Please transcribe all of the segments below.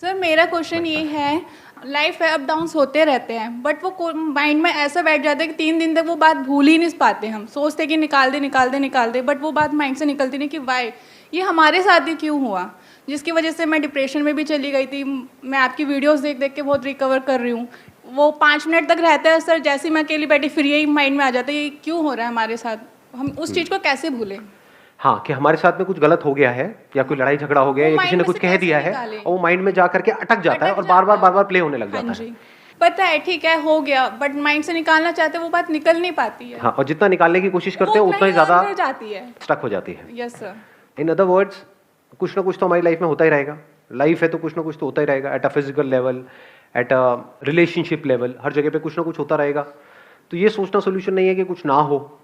Sir मेरा question ये है, लाइफ है, अप डाउन्स होते रहते हैं, बट वो माइंड में ऐसा बैठ जाता है कि 3 दिन तक वो बात भूल ही नहीं पाते। हम सोचते कि निकाल दे, बट वो बात माइंड से निकलती नहीं कि वाई ये हमारे साथ ही क्यों हुआ, जिसकी वजह से मैं डिप्रेशन में भी चली गई थी। मैं आपकी वीडियोस देख देख के बहुत रिकवर कर रही हूँ। वो 5 मिनट तक रहता है सर, जैसे ही मैं अकेली बैठी फिर यही माइंड में आ जाता है ये क्यों हो रहा है हमारे साथ, हम उस चीज़ को कैसे भूलें। हाँ, कि हमारे साथ में कुछ गलत हो गया है या कोई लड़ाई झगड़ा हो गया वो या किसी ने mind में कुछ से कह कैसे दिया है निकालें? और वो माइंड में जा करके अटक जाता है और बार बार प्ले होने लग हाँ जाता जी, है। पता है ठीक है हो गया, बट माइंड से निकालना चाहते हैं वो बात निकल नहीं पाती है। हाँ, और जितना निकालने की कोशिश करते हैं वो उतना ही नहीं ज्यादा अंदर जाती है। स्टक हो जाती है। Yes sir. In other words, कुछ ना कुछ तो हमारी लाइफ में होता ही रहेगा। लाइफ है तो कुछ ना कुछ तो होता ही रहेगा, at a physical level, at a relationship level, हर जगह पे कुछ ना कुछ होता रहेगा। तो ये सोचना सोल्यूशन नहीं है कि कुछ ना हो,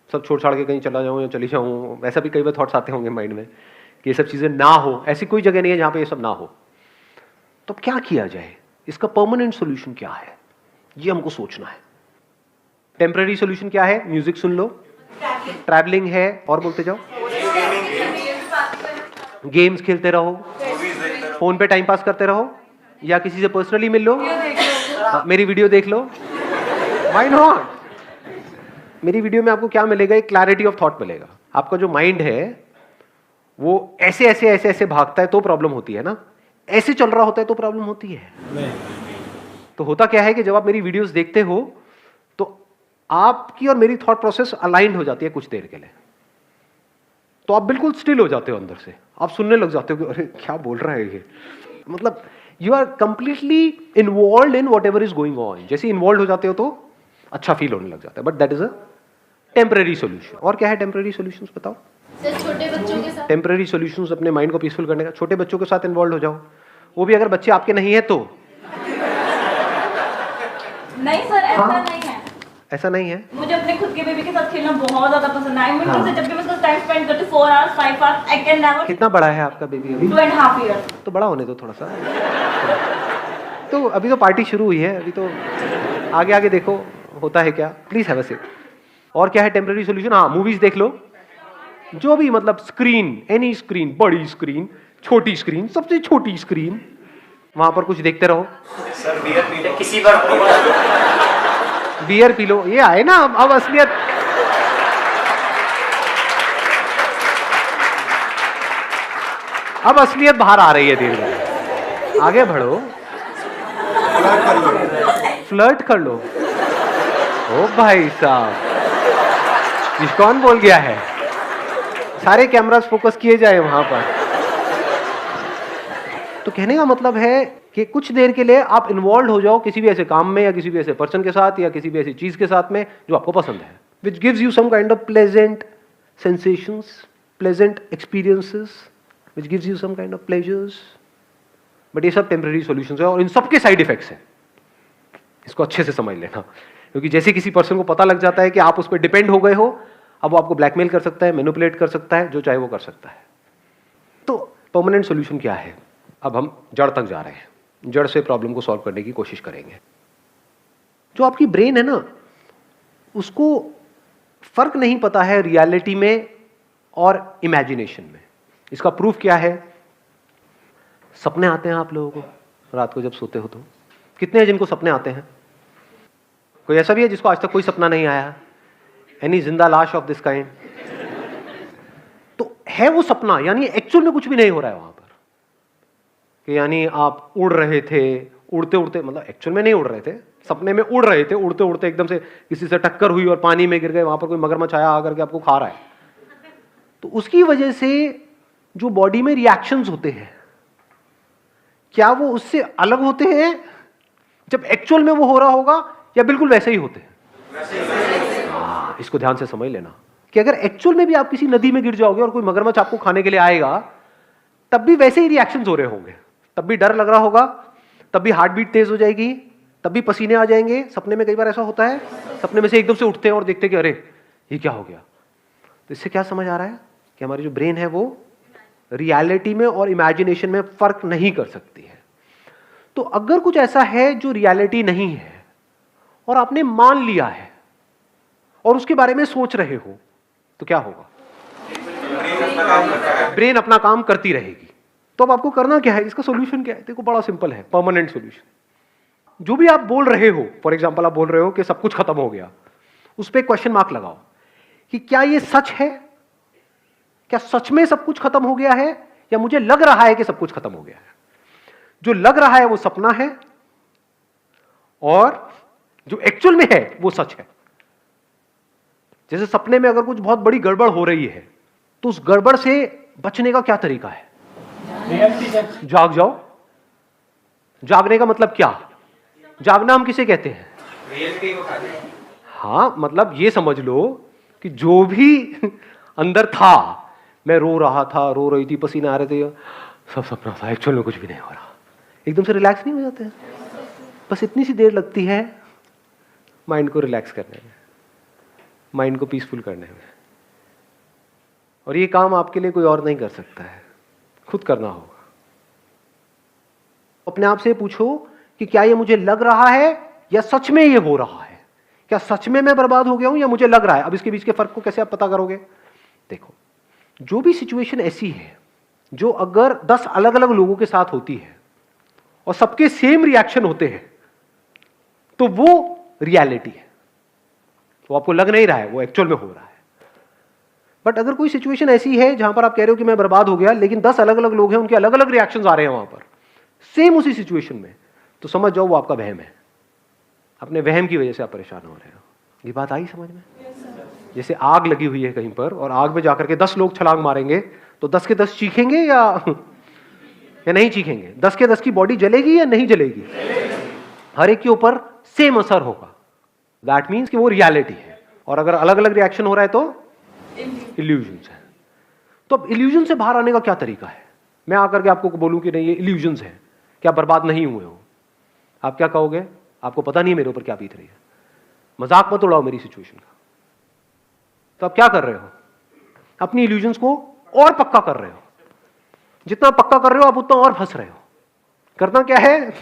सब छोड़ छाड़ के कहीं चला जाऊँ या चली जाऊँ। ऐसा भी कई बार थॉट्स आते होंगे माइंड में कि ये सब चीज़ें ना हो। ऐसी कोई जगह नहीं है जहाँ पे ये सब ना हो। तो अब क्या किया जाए, इसका परमानेंट सोल्यूशन क्या है, ये हमको सोचना है। टेम्पररी सोल्यूशन क्या है? म्यूजिक सुन लो, ट्रैवलिंग है, और बोलते जाओ, गेम्स खेलते रहो, फोन पे टाइम पास करते रहो, या किसी से पर्सनली मिल लो, मेरी वीडियो देख लो। Why not? मेरी वीडियो में आपको क्या मिलेगा? एक क्लैरिटी ऑफ थॉट मिलेगा। आपका जो माइंड है वो ऐसे ऐसे ऐसे ऐसे भागता है तो प्रॉब्लम होती है ना, ऐसे चल रहा होता है तो प्रॉब्लम होती है नहीं। तो होता क्या है कि जब आप मेरी वीडियोस देखते हो तो आपकी और मेरी थॉट प्रोसेस अलाइंड हो जाती है कुछ देर के लिए। तो आप बिल्कुल स्टिल हो जाते हो अंदर से, आप सुनने लग जाते हो कि अरे क्या बोल रहा है ये, मतलब you are completely involved in whatever is going on. जैसे इन्वॉल्व हो जाते हो तो अच्छा फील होने लग जाता है, but that is a temporary solution. और क्या है टेम्पररी सोल्यूशंस बताओ? सर छोटे बच्चों के साथ टेम्पररी सॉल्यूशंस अपने माइंड को पीसफुल करने का, छोटे बच्चों के साथ इन्वॉल्व हो जाओ, वो भी अगर बच्चे आपके नहीं है तो। नहीं सर, ऐसा हाँ? नहीं है। ऐसा नहीं है? मुझे अपने खुद के बेबी के साथ खेलना बहुत ज्यादा पसंद है। हाँ। से जब भी मैं उसका टाइम स्पेंड करती हूँ 4 hours 5 hours, I can never. कितना बड़ा है आपका बेबी अभी? 2.5 ईयर्स। तो बड़ा होने दो थोड़ा सा। तो अभी तो पार्टी शुरू हुई है, अभी तो आगे आगे देखो होता है क्या। Please have a seat. और क्या है टेम्पररी सॉल्यूशन? हाँ, मूवीज देख लो, जो भी, मतलब स्क्रीन, एनी स्क्रीन, बड़ी स्क्रीन, छोटी स्क्रीन, सबसे छोटी स्क्रीन, वहां पर कुछ देखते रहो। सर बियर पीते किसी बार बियर पी लो, ये आए ना अब असलियत। अब असलियत बाहर आ रही है धीरे धीरे। आगे बढ़ो, फ्लर्ट कर लो। ओ भाई साहब, ये कौन बोल गया है? सारे कैमरास फोकस किए जाए वहां पर। तो कहने का मतलब है कि कुछ देर के लिए आप इन्वॉल्व हो जाओ किसी भी ऐसे काम में या किसी भी ऐसे पर्सन के साथ या किसी भी ऐसी चीज के साथ में जो आपको पसंद है, which gives you some kind of pleasant sensations, pleasant experiences, which gives you some kind of pleasures. But ये सब टेम्पररी सॉल्यूशंस है और इन सबके साइड इफेक्ट्स हैं। इसको अच्छे से समझ लेना, क्योंकि जैसे किसी पर्सन को पता लग जाता है कि आप उस पर डिपेंड हो गए हो, अब वो आपको ब्लैकमेल कर सकता है, मैनिपुलेट कर सकता है, जो चाहे वो कर सकता है। तो परमानेंट सॉल्यूशन क्या है? अब हम जड़ तक जा रहे हैं, जड़ से प्रॉब्लम को सॉल्व करने की कोशिश करेंगे। जो आपकी ब्रेन है ना, उसको फर्क नहीं पता है रियलिटी में और इमेजिनेशन में। इसका प्रूफ क्या है? सपने आते हैं आप लोगों को रात को जब सोते हो तो? कितने हैं जिनको सपने आते हैं? कोई ऐसा भी है जिसको आज तक कोई सपना नहीं आया? एनी जिंदा लाश ऑफ दिस काइंड? तो है वो सपना, यानी एक्चुअल में कुछ भी नहीं हो रहा है वहां पर, कि यानी आप उड़ रहे थे, उड़ते उड़ते, मतलब एक्चुअल में नहीं उड़ रहे थे, सपने में उड़ रहे थे, उड़ते उड़ते एकदम से किसी से टक्कर हुई और पानी में गिर गए, वहां पर कोई मगरमच्छ आया आकर के आपको खा रहा है। तो उसकी वजह से जो बॉडी में रिएक्शंस होते हैं, क्या वो उससे अलग होते हैं जब एक्चुअल में वो हो रहा होगा, या बिल्कुल वैसे ही होते हैं? हाँ, इसको ध्यान से समझ लेना कि अगर एक्चुअल में भी आप किसी नदी में गिर जाओगे और कोई मगरमच्छ आपको खाने के लिए आएगा, तब भी वैसे ही रिएक्शंस हो रहे होंगे, तब भी डर लग रहा होगा, तब भी हार्ट बीट तेज हो जाएगी, तब भी पसीने आ जाएंगे। सपने में कई बार ऐसा होता है, सपने में से एकदम से उठते हैं और देखते हैं कि अरे ये क्या हो गया। तो इससे क्या समझ आ रहा है कि हमारी जो ब्रेन है वो रियलिटी में और इमेजिनेशन में फर्क नहीं कर सकती है। तो अगर कुछ ऐसा है जो रियलिटी नहीं है और आपने मान लिया है और उसके बारे में सोच रहे हो, तो क्या होगा? ब्रेन अपना काम करती रहेगी। तो अब आपको करना क्या है, इसका सोल्यूशन क्या है? देखो बड़ा सिंपल है, परमानेंट सोल्यूशन। जो भी आप बोल रहे हो, फॉर एग्जाम्पल आप बोल रहे हो कि सब कुछ खत्म हो गया, उस पर क्वेश्चन मार्क लगाओ कि क्या ये सच है? क्या सच में सब कुछ खत्म हो गया है, या मुझे लग रहा है कि सब कुछ खत्म हो गया है? जो लग रहा है वो सपना है, और जो एक्चुअल में है वो सच है। जैसे सपने में अगर कुछ बहुत बड़ी गड़बड़ हो रही है, तो उस गड़बड़ से बचने का क्या तरीका है? जाग जाओ। जागने का मतलब क्या? जागना हम किसे कहते हैं? रियलिटी को खाते हैं। हाँ, मतलब ये समझ लो कि जो भी अंदर था, मैं रो रहा था, रो रही थी, पसीना आ रहे थे, सब सपना था, एक्चुअल में कुछ भी नहीं हो रहा। एकदम से रिलैक्स नहीं हो जाते हैं? बस इतनी सी देर लगती है माइंड को रिलैक्स करने में, माइंड को पीसफुल करने में। और ये काम आपके लिए कोई और नहीं कर सकता है, खुद करना होगा। अपने आप से पूछो कि क्या ये मुझे लग रहा है या सच में ये हो रहा है? क्या सच में मैं बर्बाद हो गया हूं या मुझे लग रहा है? अब इसके बीच के फर्क को कैसे आप पता करोगे? देखो, जो भी सिचुएशन ऐसी है जो अगर 10 अलग अलग लोगों के साथ होती है और सबके सेम रिएक्शन होते हैं, तो वो रियलिटी है। तो आपको लग नहीं रहा है, वो एक्चुअल में हो रहा है। बट अगर कोई सिचुएशन ऐसी है जहां पर आप कह रहे हो कि मैं बर्बाद हो गया, लेकिन 10 अलग अलग लोग हैं, उनके अलग अलग रिएक्शंस आ रहे हैं वहां पर सेम उसी सिचुएशन में, तो समझ जाओ वो आपका वहम है। अपने वहम की वजह से आप परेशान हो रहे हो। ये बात आई समझ में? जैसे आग लगी हुई है कहीं पर, और आग में जाकर के 10 लोग छलांग मारेंगे, तो 10 के 10 चीखेंगे या नहीं चीखेंगे? 10 के 10 की बॉडी जलेगी या नहीं जलेगी? हर एक के ऊपर सेम असर होगा। दैट मीन्स कि वो रियलिटी है। और अगर अलग अलग रिएक्शन हो रहा है तो इल्यूजन्स है। तो अब इल्यूजन से बाहर आने का क्या तरीका है? मैं आकर के आपको बोलूं कि नहीं ये इल्यूजन्स है, क्या बर्बाद नहीं हुए हो, आप क्या कहोगे? आपको पता नहीं है मेरे ऊपर क्या बीत रही है, मजाक मत उड़ाओ मेरी सिचुएशन का। तो आप क्या कर रहे हो? अपनी इल्यूजन्स को और पक्का कर रहे हो। जितना पक्का कर रहे हो आप उतना और फंस रहे हो। करना क्या है?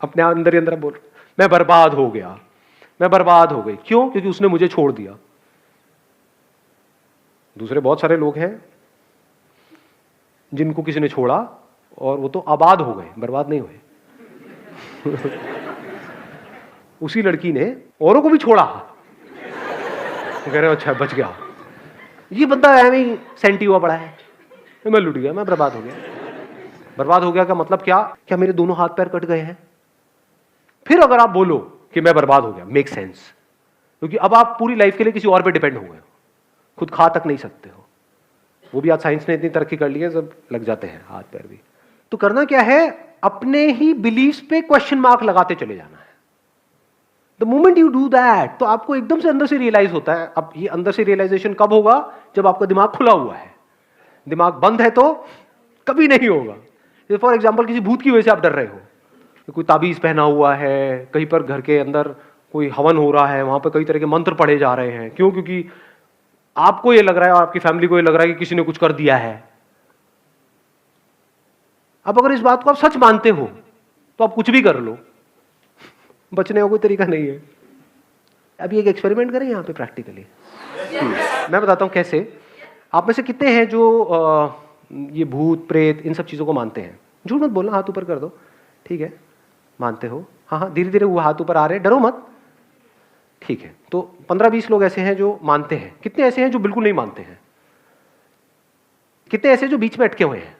अपने अंदर ही अंदर बोल, मैं बर्बाद हो गया, मैं बर्बाद हो गई। क्यों? क्योंकि उसने मुझे छोड़ दिया। दूसरे बहुत सारे लोग हैं जिनको किसी ने छोड़ा और वो तो आबाद हो गए, बर्बाद नहीं हुए। उसी लड़की ने औरों को भी छोड़ा, कह रहे हो अच्छा बच गया। ये बंदा है सेंटी हुआ पड़ा है, मैं लुट गया, मैं बर्बाद हो गया। बर्बाद हो गया का मतलब क्या? क्या मेरे दोनों हाथ पैर कट गए हैं? फिर अगर आप बोलो कि मैं बर्बाद हो गया, मेक सेंस, क्योंकि अब आप पूरी लाइफ के लिए किसी और पे डिपेंड हो गए हो, खुद खा तक नहीं सकते हो। वो भी आज साइंस ने इतनी तरक्की कर ली है, सब लग जाते हैं हाथ पैर भी। तो करना क्या है? अपने ही बिलीफ्स पे क्वेश्चन मार्क लगाते चले जाना है। The moment you do that, तो आपको एकदम से अंदर से रियलाइज होता है। अब ये अंदर से रियलाइजेशन कब होगा? जब आपका दिमाग खुला हुआ है। दिमाग बंद है तो कभी नहीं होगा। जैसे फॉर एग्जाम्पल किसी भूत की वजह से आप डर रहे हो, कोई ताबीज पहना हुआ है, कहीं पर घर के अंदर कोई हवन हो रहा है, वहां पर कई तरह के मंत्र पढ़े जा रहे हैं। क्यों? क्योंकि आपको ये लग रहा है और आपकी फैमिली को ये लग रहा है कि किसी ने कुछ कर दिया है। अब अगर इस बात को आप सच मानते हो तो आप कुछ भी कर लो, बचने का कोई तरीका नहीं है। अभी एक एक्सपेरिमेंट करें यहाँ पे प्रैक्टिकली। मैं बताता हूँ कैसे। आप में से कितने हैं जो ये भूत प्रेत इन सब चीज़ों को मानते हैं? झूठ मत बोलना, हाथ ऊपर कर दो। ठीक है, मानते हो? हाँ हाँ, धीरे धीरे वो हाथ ऊपर आ रहे हैं, डरो मत। ठीक है, तो 15-20 लोग ऐसे हैं जो मानते हैं। कितने ऐसे हैं जो बिल्कुल नहीं मानते हैं? कितने ऐसे जो बीच में अटके हुए हैं?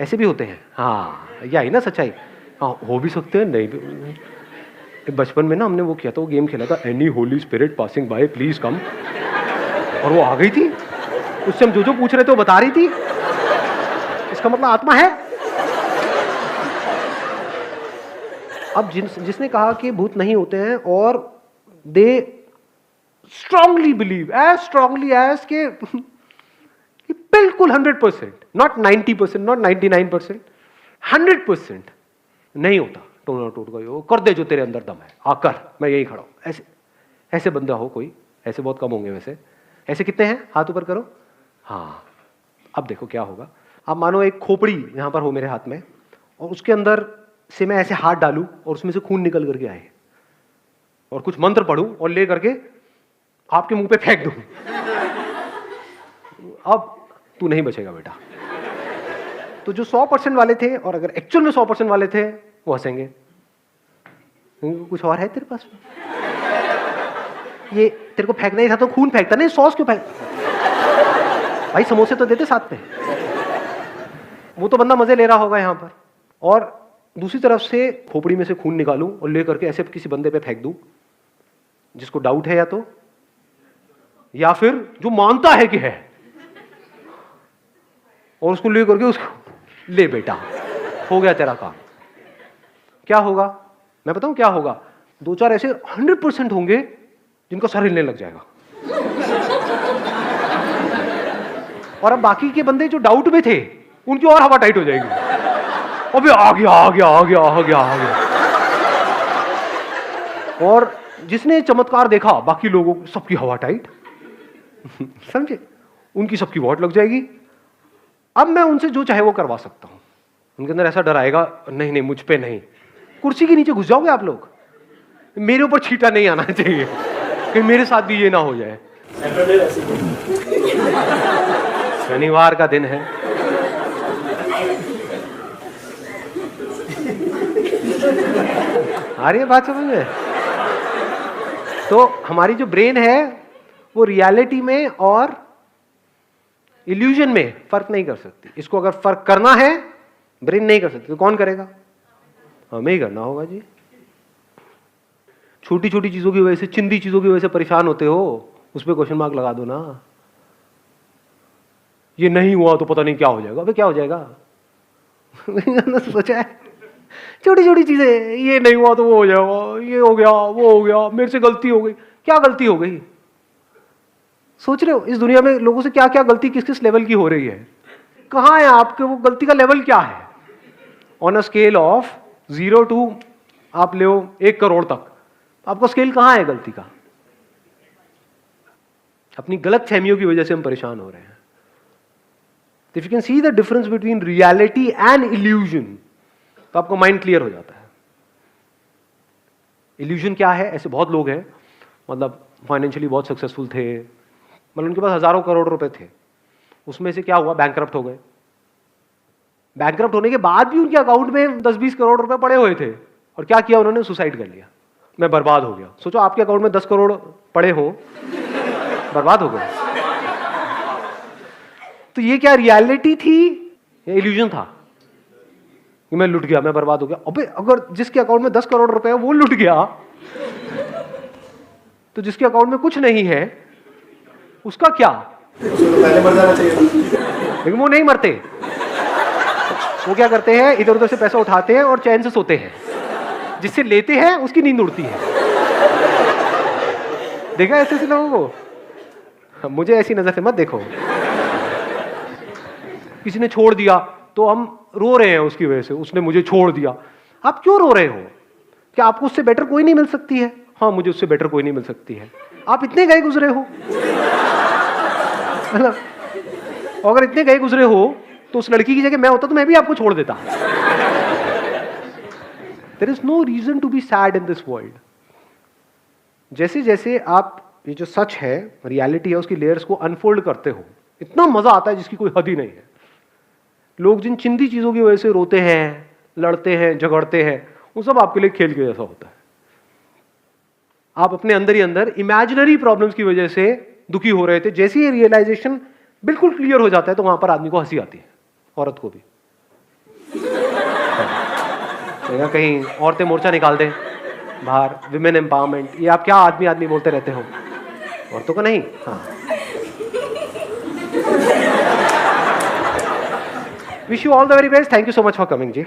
ऐसे भी होते हैं। हाँ, यही ना सच्चाई। हाँ, हो भी सकते हैं, नहीं भी। बचपन में ना हमने वो किया था, वो गेम खेला था, any Holi spirit passing by please come, और वो आ गई थी। उससे हम जो पूछ रहे थे वो बता रही थी। इसका मतलब आत्मा है। अब जिसने कहा कि भूत नहीं होते हैं, और they strongly believe, as strongly as के बिल्कुल 100%, नॉट 90%, नॉट 99%, 100% नहीं होता। टोना टूट गई हो, कर दे जो तेरे अंदर दम है, आकर मैं यही खड़ा हूं। ऐसे ऐसे बंदा हो कोई? ऐसे बहुत कम होंगे वैसे। ऐसे कितने हैं? हाथ ऊपर करो। हाँ, अब देखो क्या होगा। अब मानो एक खोपड़ी यहां पर हो मेरे हाथ में, और उसके अंदर से मैं ऐसे हाथ डालूं और उसमें से खून निकल करके आए, और कुछ मंत्र पढ़ूं और ले करके आपके मुंह पे फेंक दूं। अब तू नहीं बचेगा बेटा। तो जो 100% वाले थे और अगर एक्चुअल में 100% वाले थे वो हंसेंगे, कुछ और है तेरे पास में? ये तेरे को फेंकना ही था तो खून फेंकता, नहीं सॉस क्यों फेंक? भाई समोसे तो देते साथ में। वो तो बंदा मजे ले रहा होगा यहाँ पर, और दूसरी तरफ से खोपड़ी में से खून निकालूं और ले करके ऐसे किसी बंदे पे फेंक दूं जिसको डाउट है या फिर जो मानता है कि है, और उसको ले करके उसको ले बेटा हो गया तेरा काम। क्या होगा मैं बताऊं क्या होगा? 2-4 ऐसे 100% होंगे जिनका सर हिलने लग जाएगा, और अब बाकी के बंदे जो डाउट में थे उनकी और हवा टाइट हो जाएगी। अबे आ गया आ गया आ गया आ गया आ गया। और जिसने चमत्कार देखा बाकी लोगों सबकी हवा टाइट समझे, उनकी सबकी वॉट लग जाएगी। अब मैं उनसे जो चाहे वो करवा सकता हूं। उनके अंदर ऐसा डर आएगा, नहीं नहीं मुझ पे नहीं। कुर्सी के नीचे घुस जाओगे आप लोग, मेरे ऊपर छींटा नहीं आना चाहिए कि मेरे साथ भी ये ना हो जाए। शनिवार का दिन है, आ रही है बात समझ में? तो हमारी जो ब्रेन है वो रियलिटी में और इल्यूजन में फर्क नहीं कर सकती। इसको अगर फर्क करना है ब्रेन नहीं कर सकती तो कौन करेगा? हमें ही करना होगा जी। छोटी छोटी चीजों की वजह से, चिंदी चीजों की वजह से परेशान होते हो, उस पर क्वेश्चन मार्क लगा दो ना। ये नहीं हुआ तो पता नहीं क्या हो जाएगा। अबे क्या हो जाएगा? सोचा है छोटी छोटी चीजें, ये नहीं हुआ तो वो हो जाएगा, ये हो गया वो हो गया, मेरे से गलती हो गई। क्या गलती हो गई? सोच रहे हो इस दुनिया में लोगों से क्या क्या गलती किस किस लेवल की हो रही है? कहां है आपके वो गलती का लेवल क्या है? On a scale of 0 to आप ले 1 करोड़ तक, आपका स्केल कहां है गलती का? अपनी गलत फहमियों की वजह से हम परेशान हो रहे हैं। If you can see the difference between reality and illusion, तो आपका माइंड क्लियर हो जाता है। इल्यूजन क्या है? ऐसे बहुत लोग हैं, मतलब फाइनेंशियली बहुत सक्सेसफुल थे, मतलब उनके पास हजारों करोड़ रुपए थे, उसमें से क्या हुआ? बैंकरप्ट हो गए। बैंकरप्ट होने के बाद भी उनके अकाउंट में 10-20 करोड़ रुपए पड़े हुए थे, और क्या किया उन्होंने? सुसाइड कर लिया। मैं बर्बाद हो गया। सोचो आपके अकाउंट में 10 करोड़ पड़े हो, बर्बाद हो गए। तो ये क्या रियलिटी थी या इल्यूजन था कि मैं लुट गया, मैं बर्बाद हो गया? अबे अगर जिसके अकाउंट में 10 करोड़ रुपए है वो लुट गया, तो जिसके अकाउंट में कुछ नहीं है उसका क्या? पहले मर जाना चाहिए। लेकिन वो नहीं मरते। वो क्या करते हैं? इधर उधर से पैसा उठाते हैं और चैन से सोते हैं। जिससे लेते हैं उसकी नींद उड़ती है। देखा ऐसे ऐसे लोगों को? मुझे ऐसी नजर से मत देखो। किसी ने छोड़ दिया तो हम रो रहे हैं उसकी वजह से, उसने मुझे छोड़ दिया। आप क्यों रो रहे हो? क्या आपको उससे बेटर कोई नहीं मिल सकती है? हाँ, मुझे उससे बेटर कोई नहीं मिल सकती है। आप इतने गए गुजरे हो, अगर इतने गए गुजरे हो तो उस लड़की की जगह मैं होता तो मैं भी आपको छोड़ देता। There is no reason to be sad in this world. जैसे जैसे आप ये जो सच है, रियलिटी है, उसकी लेयर्स को अनफोल्ड करते हो, इतना मजा आता है जिसकी कोई हद ही नहीं है। लोग जिन चिंदी चीजों की वजह से रोते हैं, लड़ते हैं, झगड़ते हैं, वो सब आपके लिए खेल के जैसा होता है। आप अपने अंदर ही अंदर इमेजिनरी प्रॉब्लम्स की वजह से दुखी हो रहे थे, जैसे ही रियलाइजेशन बिल्कुल क्लियर हो जाता है तो वहां पर आदमी को हंसी आती है, औरत को भी। कहीं औरतें मोर्चा निकाल दें बाहर, विमेन एम्पावरमेंट, ये आप क्या आदमी आदमी बोलते रहते हो, औरतों को नहीं। हाँ, wish you all the very best. Thank you so much for coming ji.